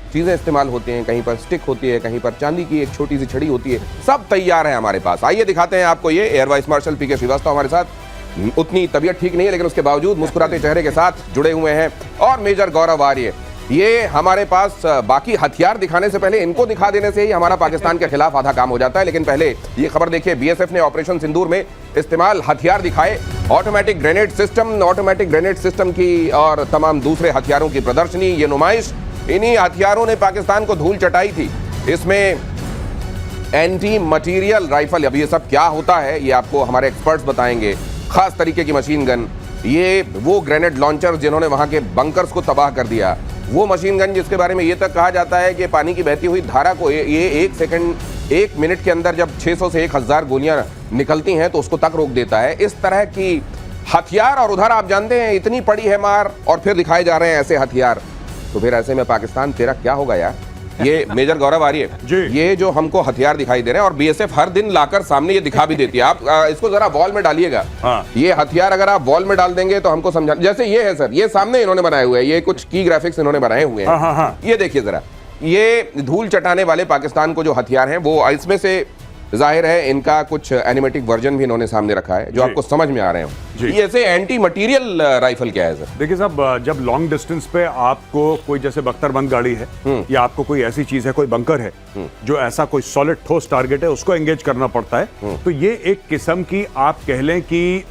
चीजें इस्तेमाल होती हैं, कहीं पर स्टिक होती है, कहीं पर चांदी की एक छोटी सी छड़ी होती है, सब तैयार है हमारे पास। आइए दिखाते हैं आपको ये। एयर वाइस मार्शल पीके श्रीवास्तव हमारे साथ, उतनी तबीयत ठीक नहीं है लेकिन उसके बावजूद मुस्कुराते चेहरे के साथ जुड़े हुए हैं, और मेजर गौरव आर्य। ये हमारे पास बाकी हथियार दिखाने से पहले इनको दिखा देने से ही हमारा पाकिस्तान के खिलाफ आधा काम हो जाता है। लेकिन पहले ये खबर देखिए, बीएसएफ ने ऑपरेशन सिंदूर में इस्तेमाल हथियार दिखाए, ऑटोमेटिक ग्रेनेड सिस्टम की और तमाम दूसरे हथियारों की प्रदर्शनी, ये नुमाइश। इन्हीं हथियारों ने पाकिस्तान को धूल चटाई थी। इसमें एंटी मटीरियल राइफल, अब ये सब क्या होता है ये आपको हमारे एक्सपर्ट्स बताएंगे, खास तरीके की मशीन गन, ये वो ग्रेनेड लॉन्चर जिन्होंने वहां के बंकर्स को तबाह कर दिया, वो मशीन गन जिसके बारे में ये तक कहा जाता है कि पानी की बहती हुई धारा को ये 1 मिनट के अंदर जब 600 से 1000 गोलियां निकलती हैं तो उसको तक रोक देता है। इस तरह की हथियार, और उधर आप जानते हैं इतनी पड़ी है मार और फिर दिखाए जा रहे हैं ऐसे हथियार, तो फिर ऐसे में पाकिस्तान तेरा क्या होगा यार। ये मेजर गौरव आर्य, ये जो हमको हथियार दिखाई दे रहे हैं और बीएसएफ हर दिन लाकर सामने ये दिखा भी देती है, आप इसको जरा वॉल में डालिएगा। ये हथियार अगर आप वॉल में डाल देंगे तो हमको समझा, जैसे ये है सर, ये सामने इन्होंने बनाए हुए हैं, ये कुछ की ग्राफिक्स इन्होंने बनाए हुए हैं। ये देखिए जरा, ये धूल चटाने वाले पाकिस्तान को जो हथियार हैं वो, इसमें से जाहिर है इनका कुछ एनिमेटिक वर्जन भी इन्होंने सामने रखा है जो आपको समझ में आ रहे हो। ये ऐसे एंटी मटीरियल राइफल क्या है सर? देखिए साहब, जब लॉन्ग डिस्टेंस पे आपको कोई जैसे बख्तरबंद गाड़ी है या आपको कोई ऐसी चीज है, कोई बंकर है जो ऐसा कोई सॉलिड ठोस टारगेट है, उसको एंगेज करना पड़ता है, तो ये एक किस्म की आप कह लें कि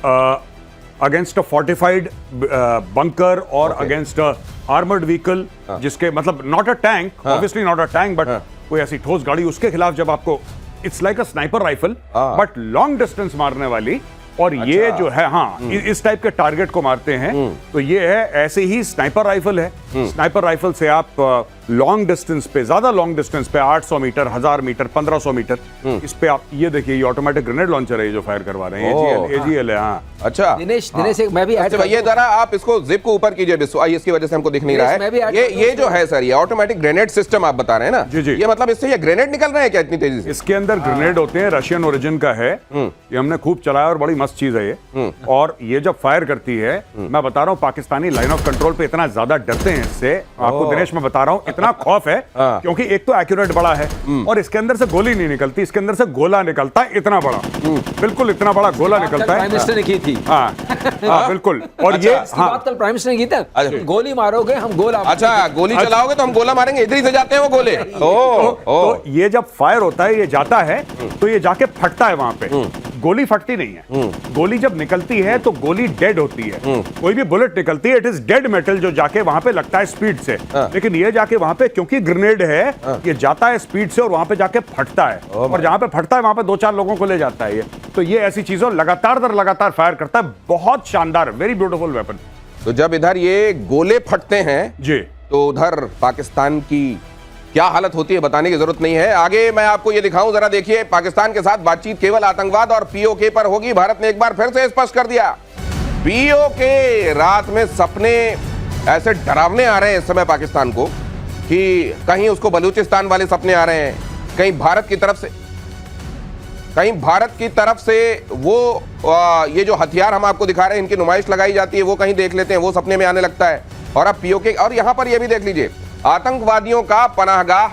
अगेंस्ट अ फोर्टिफाइड बंकर और अगेंस्ट आर्मर्ड व्हीकल, जिसके मतलब not a tank, obviously not a tank, but कोई ऐसी ठोस गाड़ी, उसके खिलाफ जब आपको, it's like a sniper rifle but long distance मारने वाली, और ये जो है इस टाइप के टारगेट को मारते हैं, तो ये है ऐसे ही स्नाइपर राइफल है। स्नाइपर राइफल से आप लॉन्ग डिस्टेंस पे, ज्यादा लॉन्ग डिस्टेंस पे 800 मीटर, 1000 मीटर, 1500 मीटर, इस पे आप ये देखिए, ये ऑटोमेटिक ग्रेनेड लॉन्चर है जो फायर करवा रहे हैं, एजीएल है। हाँ अच्छा दिनेश, मैं भी अच्छा, ये जरा आप इसको जिप को ऊपर कीजिए, इसकी वजह से हमको दिख नहीं रहा है। ये जो है सर, ये ऑटोमेटिक ग्रेनेड सिस्टम आप बता रहे हैं ना? जी। ये मतलब इससे ये ग्रेनेड निकल रहे हैं क्या इतनी तेजी से? इसके अंदर ग्रेनेड होते हैं, रशियन ओरिजिन का है, ये हमने खूब चलाया और बड़ी मस्त चीज है ये। और ये जब फायर करती है, मैं बता रहा हूँ पाकिस्तानी लाइन ऑफ कंट्रोल पे इतना ज्यादा डरते हैं इससे, आपको दिनेश मैं बता रहा हूँ, इतना खौफ है, क्योंकि एक तो एक्यूरेट बड़ा है और इसके अंदर से गोली नहीं निकलती, इसके अंदर से गोला निकलता है, इतना बड़ा, बिल्कुल इतना बड़ा गोला निकलता है। प्राइम मिनिस्टर ने की थी। हाँ बिल्कुल। और ये बात कल प्राइम मिनिस्टर ने की था, गोली मारोगे हम गोला, अच्छा गोली चलाओगे तो हम गोला मारेंगे, इधर ही से जाते हैं वो गोले। तो ये जब फायर होता है, ये जाता है तो ये जाके फटता है वहां पे, गोली फटती नहीं है। गोली जब निकलती है तो गोली डेड होती है, कोई भी बुलेट निकलती है, इट इज डेड मेटल जो जाके वहां पे लगता है स्पीड से, लेकिन ये जाके वहां पे, क्योंकि ग्रेनेड है, ये जाता है स्पीड से और वहां पे जाके फटता है, और जहां पे फटता है वहां पे 2-4 लोगों को ले जाता है ये। तो ये ऐसी चीजों लगातार दर लगातार फायर करता है, बहुत शानदार, वेरी ब्यूटीफुल वेपन। तो जब इधर ये गोले फटते हैं जी, तो उधर पाकिस्तान की क्या हालत होती है बताने की जरूरत नहीं है। आगे मैं आपको ये दिखाऊं, जरा देखिए, पाकिस्तान के साथ बातचीत केवल आतंकवाद और पीओके पर होगी। भारत ने एक बार फिर से स्पष्ट कर दिया, पीओके रात में सपने ऐसे डरावने आ रहे हैं इस समय पाकिस्तान को कि कहीं उसको बलूचिस्तान वाले सपने आ रहे हैं, कहीं भारत की तरफ से वो ये जो हथियार हम आपको दिखा रहे हैं, इनकी नुमाइश लगाई जाती है, वो कहीं देख लेते हैं, वो सपने में आने लगता है। और अब पीओके, और यहां पर ये भी देख लीजिए, आतंकवादियों का पनाहगाह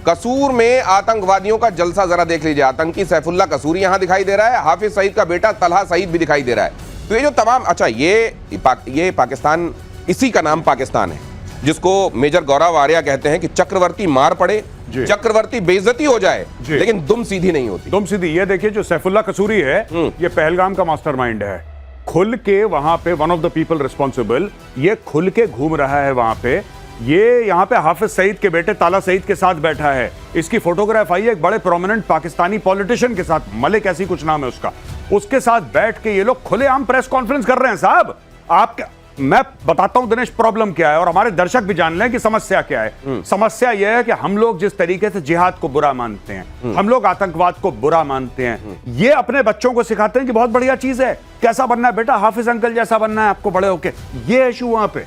कसूर में आतंकवादियों का जलसा जरा देख लीजिए। आतंकी सैफुल्लाह कसूरी यहां दिखाई दे रहा है, हाफिज सईद का बेटा तलहा सईद भी दिखाई दे रहा है। तो ये जो तमाम, अच्छा ये पाकिस्तान, इसी का नाम पाकिस्तान है जिसको मेजर गौरव आर्य कहते हैं कि चक्रवर्ती मार पड़े, चक्रवर्ती बेइज्जती हो जाए, लेकिन दुम सीधी नहीं होती। दुम सीधी, ये देखिए जो सैफुल्लाह कसूरी है, ये पहलगाम का मास्टरमाइंड है, खुल के वहां पे one of the people responsible, ये खुल के घूम रहा है वहां पे। ये यहाँ पे हाफिज सईद के बेटे ताला सईद के साथ बैठा है, इसकी फोटोग्राफ आई है एक बड़े प्रोमिनेंट पाकिस्तानी पॉलिटिशियन के साथ, मलिक ऐसी कुछ नाम है उसका, उसके साथ बैठ के ये लोग खुलेआम प्रेस कॉन्फ्रेंस कर रहे हैं। साहब मैं बताता हूं दिनेश प्रॉब्लम क्या है, और हमारे दर्शक भी जान लें कि समस्या क्या है। समस्या यह है कि हम लोग जिस तरीके से जिहाद को बुरा मानते हैं, हम लोग आतंकवाद को बुरा मानते हैं, ये अपने बच्चों को सिखाते हैं कि बहुत बढ़िया चीज है, कैसा बनना है बेटा, हाफिज अंकल जैसा बनना है आपको बड़े होके। ये इशू वहां पे,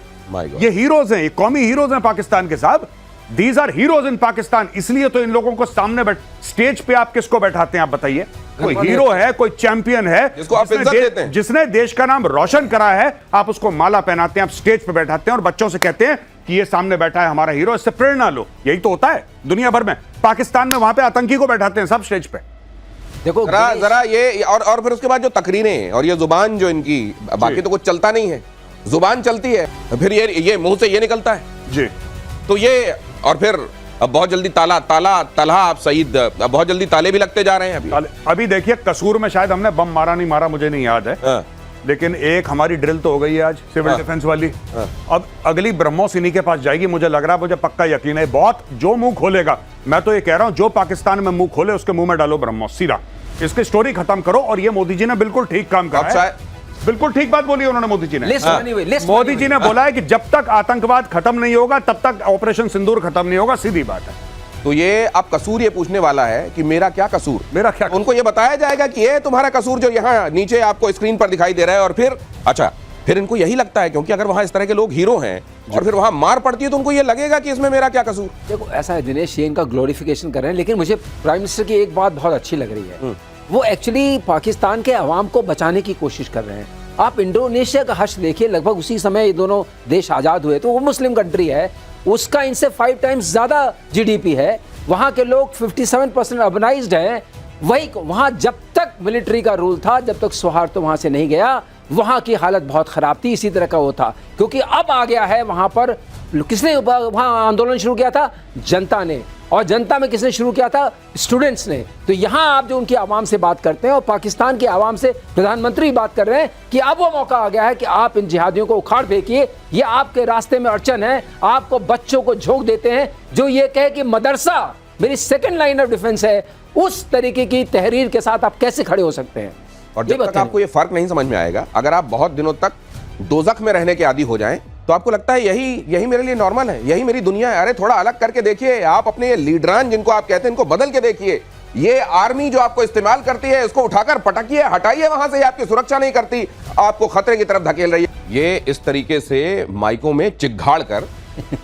ये हीरोज हैं, ये कौमी हीरोज हैं पाकिस्तान के। साहब these are heroes in Pakistan, इसलिए तो इन लोगों को सामने स्टेज पे आप किसको बैठाते हैं आप बताइए? कोई हीरो है, कोई चैंपियन है, जिसको आप इज्जत देते हैं, जिसने देश का नाम रोशन करा है, आप उसको माला पहनाते हैं, आप स्टेज पे बैठाते हैं और बच्चों से कहते हैं कि ये सामने बैठा है हमारा हीरो, इससे प्रेरणा लो। यही तो होता है दुनिया भर में। पाकिस्तान में वहां पे आतंकी को बैठाते हैं सब स्टेज पे। देखो जरा ये और फिर उसके बाद जो तकरीरें और ये जुबान जो इनकी, बाकी तो कुछ चलता नहीं है, जुबान चलती है, फिर ये मुंह से ये निकलता है जी। तो ये, और फिर अब बहुत जल्दी तलहा आप सईद, अब बहुत जल्दी ताले भी लगते जा रहे हैं। अभी देखिए कसूर में शायद हमने बम मारा नहीं मारा मुझे नहीं याद है, लेकिन एक हमारी ड्रिल तो हो गई है आज सिविल डिफेंस वाली। अब अगली ब्रह्मोस इन्हीं के पास जाएगी, मुझे लग रहा है, मुझे पक्का यकीन है। बहुत जो मुंह खोलेगा, मैं तो ये कह रहा हूं जो पाकिस्तान में मुंह खोले उसके मुंह में डालो ब्रह्मोस सीधा, इसकी स्टोरी खत्म करो। और ये मोदी जी ने बिल्कुल ठीक काम करा है, बिल्कुल ठीक बात बोली उन्होंने मोदी जी ने। मोदी जी ने बोला है कि जब तक आतंकवाद खत्म नहीं होगा तब तक ऑपरेशन सिंदूर खत्म नहीं होगा, सीधी बात है। तो ये अब कसूर ये पूछने वाला है कि मेरा क्या कसूर, मेरा क्या कसूर? उनको ये बताया जाएगा कि ये तुम्हारा कसूर जो यहाँ नीचे आपको स्क्रीन पर दिखाई दे रहा है। और फिर अच्छा, फिर इनको यही लगता है, क्योंकि अगर वहां इस तरह के लोग हीरो हैं और फिर वहां मार पड़ती है तो उनको ये लगेगा कि इसमें मेरा क्या कसूर। देखो ऐसा है दिनेश, ये इनका ग्लोरिफिकेशन कर रहे हैं, लेकिन मुझे प्राइम मिनिस्टर की एक बात बहुत अच्छी लग रही है, वो एक्चुअली पाकिस्तान के अवाम को बचाने की कोशिश कर रहे हैं। आप इंडोनेशिया का हश्र देखिए, लगभग उसी समय ये दोनों देश आज़ाद हुए, तो वो मुस्लिम कंट्री है, उसका इनसे 5 टाइम्स ज़्यादा जीडीपी है, वहाँ के लोग 57% अर्बनाइज्ड हैं। वही वहाँ जब तक मिलिट्री का रूल था, जब तक सौहार्द तो वहाँ से नहीं गया, वहाँ की हालत बहुत ख़राब थी। इसी तरह का वो था, क्योंकि अब आ गया है वहाँ पर, किसने वहाँ आंदोलन शुरू किया था? जनता ने। और जनता में किसने शुरू किया था? स्टूडेंट्स ने। तो यहाँ आप जो उनकी आवाम से बात करते हैं और पाकिस्तान की आवाम से प्रधानमंत्री बात कर रहे हैं कि अब वो मौका आ गया है कि आप इन जिहादियों को उखाड़ फेंकिए, ये आपके रास्ते में अड़चन है। आपको बच्चों को झोंक देते हैं जो ये कहे कि मदरसा मेरी सेकंड लाइन ऑफ डिफेंस है, उस तरीके की तहरीर के साथ आप कैसे खड़े हो सकते हैं? और जब तक आपको ये फर्क नहीं समझ में आएगा, अगर आप बहुत दिनों तक दोजख में रहने के आदी हो जाएं, तो आपको लगता है यही मेरे लिए नॉर्मल है, यही मेरी दुनिया है। अरे थोड़ा अलग करके देखिए, आप अपने ये लीडरान जिनको आप कहते हैं इनको बदल के देखिए। ये आर्मी जो आपको इस्तेमाल करती है, इसको उठाकर पटकिए, हटाइए वहां से, आपकी सुरक्षा नहीं करती, आपको खतरे की तरफ धकेल रही है। ये इस तरीके से माइकों में चिघाड़ कर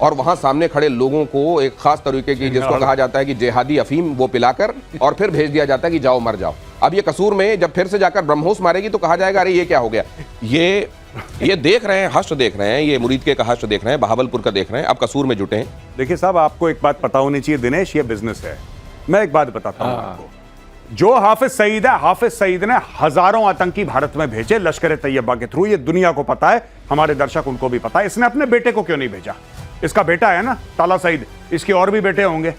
और वहां सामने खड़े लोगों को एक खास तरीके की, जिसको कहा जाता है कि जिहादी अफीम, वो पिलाकर और फिर भेज दिया जाता है कि जाओ मर जाओ। अब ये कसूर में जब फिर से जाकर ब्रह्मोस मारेगी तो कहा जाएगा अरे ये क्या हो गया। ये देख रहे हैं, हश्र देख रहे हैं, ये मुरीद के का हश्र देख रहे हैं, बहावलपुर का देख रहे हैं, अब कसूर में जुटे हैं। देखिए साहब, आपको एक बात पता होनी चाहिए दिनेश, ये बिजनेस है। मैं एक बात बताता हूं आपको, जो हाफिज सईद है, हाफिज सईद ने हजारों आतंकी भारत में भेजे लश्कर तैयबा के थ्रू। ये दुनिया को पता है, हमारे दर्शक उनको भी पता है। इसने अपने बेटे को क्यों नहीं भेजा? इसका बेटा है ना ताला सईद, इसके और भी बेटे होंगे,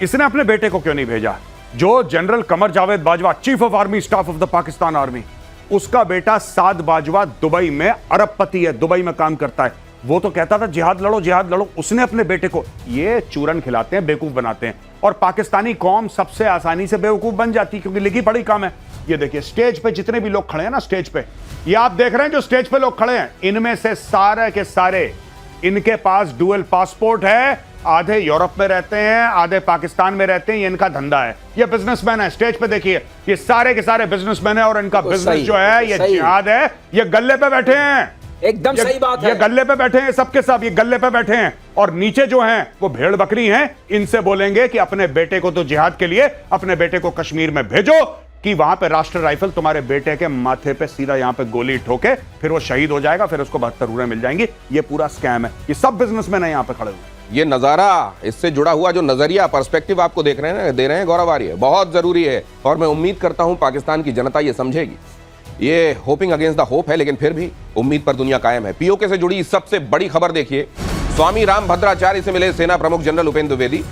इसने अपने बेटे को क्यों नहीं भेजा? जो general Qamar Javed Bajwa, chief of army staff of the Pakistan army, उसका बेटा साद बाजवा दुबई में अरबपति है, दुबई में काम करता है। वो तो कहता था जिहाद लड़ो जिहाद लड़ो, उसने अपने बेटे को, ये चूरन खिलाते हैं, बेवकूफ बनाते हैं। और पाकिस्तानी कौम सबसे आसानी से बेवकूफ बन जाती है, क्योंकि लिखी पढ़ी काम है। ये देखिए स्टेज पे जितने भी लोग खड़े हैं ना, स्टेज पे, ये आप देख रहे हैं जो स्टेज पे लोग खड़े हैं, इनमें से सारे के सारे, इनके पास डुअल पासपोर्ट है। आधे यूरोप में रहते हैं, आधे पाकिस्तान में रहते हैं, ये इनका धंधा है। ये बिजनेसमैन है, स्टेज पे देखिए, ये सारे के सारे बिजनेसमैन है, और इनका बिजनेस जो है ये जिहाद है। ये गल्ले पे बैठे हैं, एकदम सही बात है। ये गल्ले पे बैठे हैं, सबके सब ये गल्ले पे बैठे हैं, और नीचे जो हैं वो भेड़ बकरी हैं। इनसे बोलेंगे कि अपने बेटे को तो जिहाद के लिए अपने बेटे को कश्मीर में भेजो, कि वहां पे राष्ट्रीय राइफल तुम्हारे बेटे के माथे पे सीधा यहां पे गोली ठोके, फिर वो शहीद हो जाएगा, फिर उसको 72 उरें मिल जाएंगी। ये पूरा स्कैम है। ये सब बिजनेसमैन है यहां पे खड़े हुए। ये नजारा, इससे जुड़ा हुआ जो नजरिया, पर्सपेक्टिव आपको देख रहे हैं, दे रहे हैं गौरव आर्य, बहुत जरूरी है। और मैं उम्मीद करता हूं पाकिस्तान की जनता ये समझेगी। ये होपिंग अगेंस्ट द होप है, लेकिन फिर भी उम्मीद पर दुनिया कायम है। पीओके से जुड़ी सबसे बड़ी खबर देखिए, स्वामी रामभद्राचार्य से मिले सेना प्रमुख जनरल उपेंद्र द्विवेदी।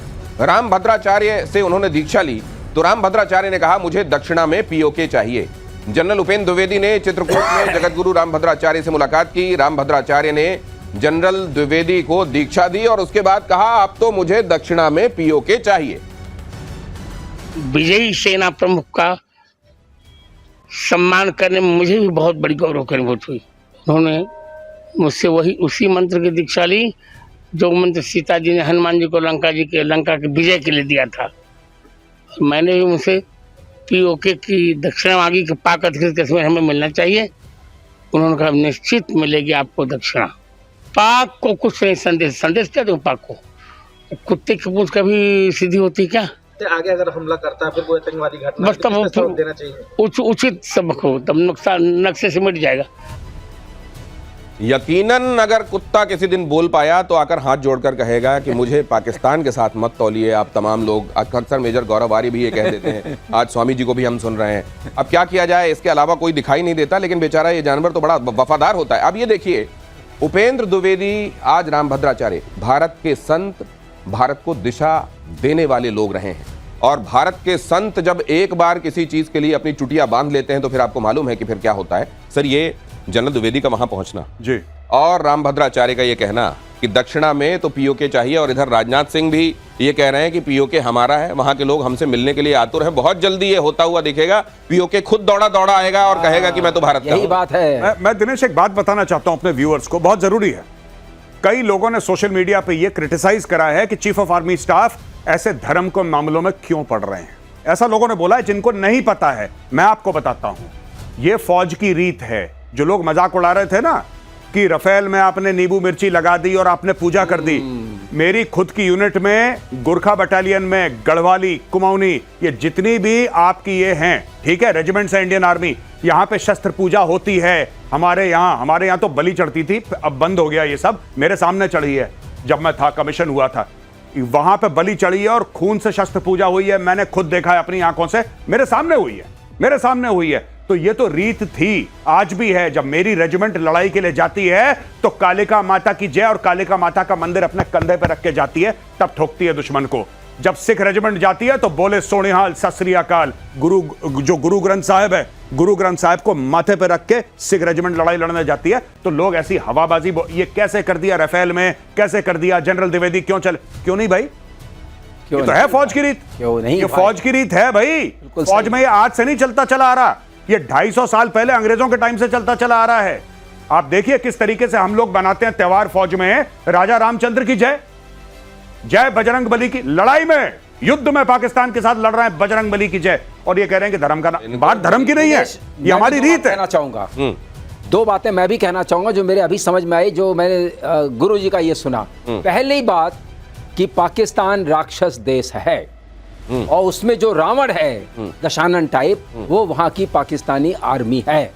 रामभद्राचार्य से उन्होंने दीक्षा ली, तो रामभद्राचार्य ने कहा मुझे दक्षिणा में पीओके चाहिए। जनरल उपेंद्र द्विवेदी ने चित्रकूट में जगतगुरु रामभद्राचार्य से मुलाकात की। रामभद्राचार्य ने जनरल द्विवेदी को दीक्षा दी और उसके बाद कहा अब तो मुझे दक्षिणा में पीओके चाहिए। विजयी सेना प्रमुख का सम्मान करने में मुझे भी बहुत बड़ी गौरव की अनुभूति हुई। उन्होंने मुझसे वही उसी मंत्र की दीक्षा ली जो मंत्र सीता जी ने हनुमान जी को लंका के विजय के लिए दिया था। मैंने भी उनसे पीओके की दक्षिणा मांगी कि पाक अधिकृत कश्मीर हमें मिलना चाहिए। उन्होंने कहा निश्चित मिलेगी आपको दक्षिणा। पाक को कुछ नहीं संदेश क्या दूं पाक को? कुत्ते की पूंछ कभी सीधी होती क्या? आगे अगर हमला करता है फिर कोई आतंकवादी घटना बस तब सबक देना चाहिए। उचित सबक हो, तब नुकसान नक्शे से मिट जाएगा। यकीनन अगर कुत्ता किसी दिन बोल पाया तो आकर हाथ जोड़कर कहेगा कि मुझे पाकिस्तान के साथ मत तौलिए आप तमाम लोग। अक्सर मेजर गौरव आरी भी ये कह देते हैं, आज स्वामी जी को भी हम सुन रहे हैं। अब क्या किया जाए, इसके अलावा कोई दिखाई नहीं देता, लेकिन बेचारा ये जानवर तो बड़ा वफादार होता है। अब ये देखिए, उपेंद्र द्विवेदी आज रामभद्राचार्य, भारत के संत, भारत को दिशा देने वाले लोग रहे हैं। और भारत के संत जब एक बार किसी चीज के लिए अपनी चुटिया बांध लेते हैं तो फिर आपको मालूम है कि फिर क्या होता है। सर, ये जनरल द्विवेदी का वहां पहुंचना जी और रामभद्राचार्य का ये कहना कि दक्षिणा में तो पीओके चाहिए, और इधर राजनाथ सिंह भी ये कह रहे हैं कि पीओके हमारा है, वहां के लोग हमसे मिलने के लिए आतुर हैं। बहुत जल्दी ये होता हुआ दिखेगा, पीओके खुद दौड़ा दौड़ा आएगा और कहेगा कि मैं तो भारत का यही हूं। बात है। मैं दिनेश एक बात बताना चाहता हूं अपने व्यूअर्स को, बहुत जरूरी है। कई लोगों ने सोशल मीडिया पे ये क्रिटिसाइज करा है कि चीफ ऑफ आर्मी स्टाफ ऐसे धर्म को मामलों में क्यों पड़ रहे हैं। ऐसा लोगों ने बोला है जिनको नहीं पता है। मैं आपको बताता हूं, ये फौज की रीत है। जो लोग मजाक उड़ा रहे थे ना कि रफेल में आपने नींबू मिर्ची लगा दी और आपने पूजा कर दी, मेरी खुद की यूनिट में, गोरखा बटालियन में, गढ़वाली, कुमाऊनी, ये जितनी भी आपकी ये हैं, ठीक है, रेजिमेंट्स है इंडियन आर्मी, यहां पे शस्त्र पूजा होती है। हमारे यहां तो बलि चढ़ती थी, अब बंद हो गया ये सब, मेरे सामने चढ़ी है। जब मैं था, कमीशन हुआ था, वहां पे बलि चढ़ी है और खून से शस्त्र पूजा हुई है। मैंने खुद देखा है अपनी आंखों से, मेरे सामने हुई है, मेरे सामने हुई है। तो ये तो रीत थी, आज भी है। जब मेरी रेजिमेंट लड़ाई के लिए जाती है तो कालिका माता की जय और कालिका माता का मंदिर अपने कंधे पर रख के जाती है, तब ठोकती है दुश्मन को। जब सिख रेजिमेंट जाती है तो बोले सोनिहाल, सत श्री अकाल। गुरु ग्रंथ साहिब है, गुरु ग्रंथ साहिब को माथे पे रख के सिख रेजिमेंट लड़ाई लड़ने जाती है। तो लोग ऐसी हवाबाजी, ये कैसे कर दिया रफेल में, कैसे कर दिया जनरल द्विवेदी, क्यों नहीं भाई? ये तो है फौज की रीत, क्यों नहीं ये भाई? फौज की रीत है भाई। फौज में ये आज से नहीं चलता चला आ रहा, ये 250 साल पहले अंग्रेजों के टाइम से चलता चला आ रहा है। आप देखिए किस तरीके से हम लोग बनाते हैं त्योहार फौज में। राजा रामचंद्र की जय, जय बजरंग बली की, लड़ाई में, युद्ध में पाकिस्तान के साथ लड़ रहे हैं, बजरंग बली की जय, और ये कह रहे हैं कि धर्म का बात धर्म की नहीं है, ये हमारी रीत है। कहना चाहूंगा दो बातें मैं भी कहना चाहूंगा जो मेरे अभी समझ में आई, जो मैंने गुरु जी का ये सुना। पहली बात कि पाकिस्तान राक्षस देश है और उसमें जो रावण है दशानन टाइप, वो वहां की पाकिस्तानी आर्मी है।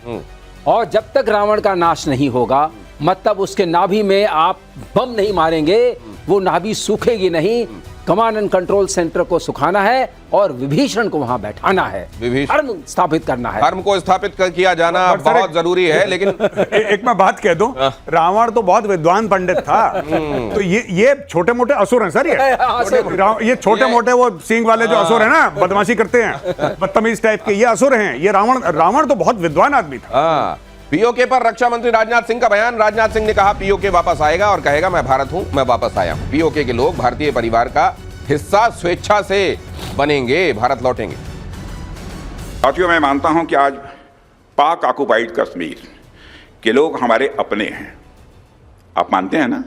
और जब तक रावण का नाश नहीं होगा, मतलब उसके नाभि में आप बम नहीं मारेंगे, वो नाभि सूखेगी नहीं। कमांड एंड कंट्रोल सेंटर को सुखाना है और विभीषण को वहां बैठाना है, धर्म स्थापित करना है। धर्म को स्थापित किया जाना बहुत जरूरी है। लेकिन एक मैं बात कह दूं, रावण तो बहुत विद्वान पंडित था। तो ये छोटे मोटे असुर हैं सर, ये छोटे मोटे वो सींग वाले जो असुर हैं ना, बदमाशी करते हैं, बदतमीज टाइप के, ये असुर हैं। ये रावण तो बहुत विद्वान आदमी था। पीओके पर रक्षा मंत्री राजनाथ सिंह का बयान। राजनाथ सिंह ने कहा पीओके वापस आएगा और कहेगा मैं भारत हूं, मैं वापस आया हूं। पीओके के लोग भारतीय परिवार का हिस्सा स्वेच्छा से बनेंगे, भारत लौटेंगे। साथियों, मैं मानता हूं कि आज पाक ऑक्युपाइड कश्मीर के लोग हमारे अपने हैं। आप मानते हैं ना?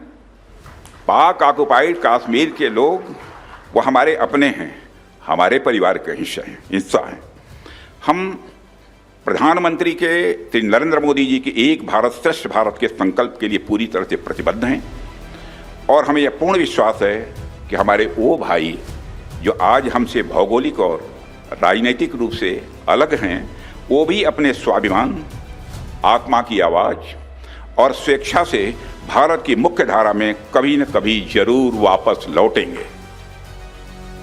पाक ऑक्युपाइड कश्मीर के लोग वो हमारे अपने हैं, हमारे परिवार के हिस्सा हैं। हम प्रधानमंत्री के श्री नरेंद्र मोदी जी के एक भारत श्रेष्ठ भारत के संकल्प के लिए पूरी तरह से प्रतिबद्ध हैं और हमें यह पूर्ण विश्वास है कि हमारे वो भाई जो आज हमसे भौगोलिक और राजनीतिक रूप से अलग हैं, वो भी अपने स्वाभिमान, आत्मा की आवाज़ और स्वेच्छा से भारत की मुख्य धारा में कभी न कभी जरूर वापस लौटेंगे।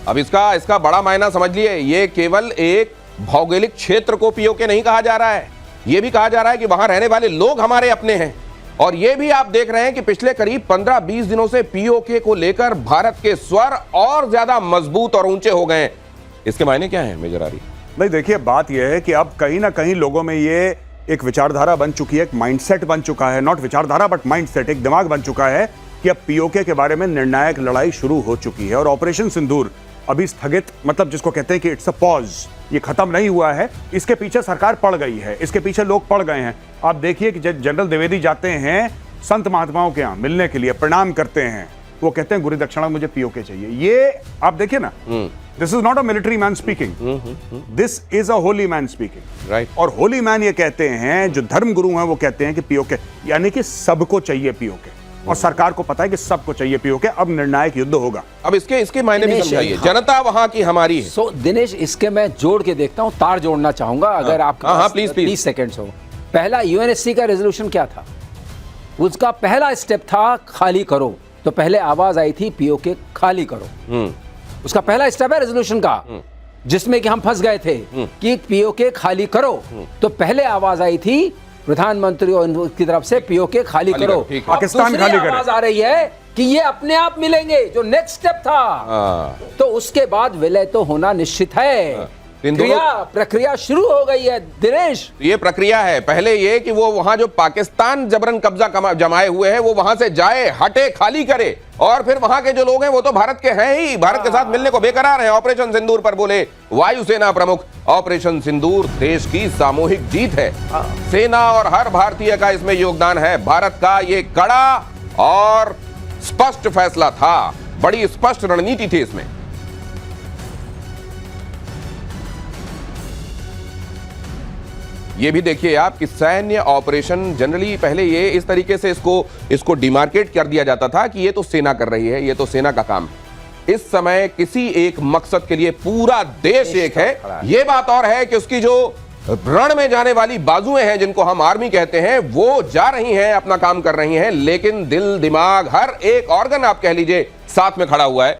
अब इसका बड़ा मायना समझ लिए, ये केवल एक भौगोलिक क्षेत्र को पीओके नहीं कहा जा रहा है, यह भी कहा जा रहा है कि वहां रहने वाले लोग हमारे अपने हैं। और यह भी आप देख रहे हैं कि पिछले करीब 15-20 दिनों से पीओके को लेकर भारत के स्वर और ज्यादा मजबूत और ऊंचे हो गए। इसके मायने क्या है मेजर आरी? नहीं, देखिए बात यह है कि अब कहीं ना कहीं लोगों में ये एक विचारधारा बन चुकी है, एक माइंडसेट बन चुका है, नॉट विचारधारा बट माइंडसेट, एक दिमाग बन चुका है कि अब पीओके के बारे में निर्णायक लड़ाई शुरू हो चुकी है। और ऑपरेशन सिंदूर अभी स्थगित, मतलब जिसको कहते हैं कि इट्स अ पॉज, ये खत्म नहीं हुआ है। इसके पीछे सरकार पड़ गई है, इसके पीछे लोग पड़ गए हैं। आप देखिए कि जनरल द्विवेदी जाते हैं संत महात्माओं के यहाँ मिलने के लिए, प्रणाम करते हैं, वो कहते हैं गुरु दक्षिणा मुझे पीओके चाहिए। ये आप देखिए ना, this is not a military man speaking, this is a Holi man speaking, right. और होली मैन ये कहते हैं, जो धर्म गुरु हैं वो कहते हैं कि पीओके, यानी कि सबको चाहिए पीओके, और सरकार को पता है कि सबको चाहिए पीओके। अब निर्णायक युद्ध होगा। अब इसके मायने भी समझाइए। जनता वहां की हमारी है। सो दिनेश, इसके मैं जोड़ के देखता हूं, तार जोड़ना चाहूंगा अगर आपके पास 30 सेकंड्स हो। पहला, यूएनएससी का रेजोल्यूशन क्या था? उसका पहला स्टेप था खाली करो। तो पहले आवाज आई थी पीओके खाली करो, उसका पहला स्टेप है रेजोल्यूशन का, जिसमें कि हम फंस गए थे कि पीओके खाली करो। तो पहले आवाज आई थी प्रधानमंत्री की तरफ से पीओके खाली करो। ठीक है। पाकिस्तान दूसरी खाली करे। आवाज आ रही है कि ये अपने आप मिलेंगे, जो नेक्स्ट स्टेप था। तो उसके बाद विलय तो होना निश्चित है। इन दोनों- प्रक्रिया शुरू हो गई है दिनेश। ये प्रक्रिया है। पहले ये कि वो वहां जो पाकिस्तान जबरन कब्जा जमाए हुए हैं वो वहां से जाए, हटे, खाली करे, और फिर वहां के जो लोग हैं वो तो भारत के हैं ही, भारत के साथ मिलने को बेकरार हैं। ऑपरेशन सिंदूर पर बोले वायुसेना प्रमुख, ऑपरेशन सिंदूर देश की सामूहिक जीत है। सेना और हर भारतीय का इसमें योगदान है। भारत का ये कड़ा और स्पष्ट फैसला था, बड़ी स्पष्ट रणनीति थी इसमें। ये भी देखिए आप कि सैन्य ऑपरेशन जनरली पहले ये इस तरीके से इसको डिमार्केट कर दिया जाता था कि ये तो सेना कर रही है, ये तो सेना का काम है। इस समय किसी एक मकसद के लिए पूरा देश एक है। ये बात और है कि उसकी जो रण में जाने वाली बाजुएं हैं, जिनको हम आर्मी कहते हैं, वो जा रही हैं, अपना काम कर रही हैं, लेकिन दिल, दिमाग, हर एक ऑर्गन आप कह लीजिए साथ में खड़ा हुआ है।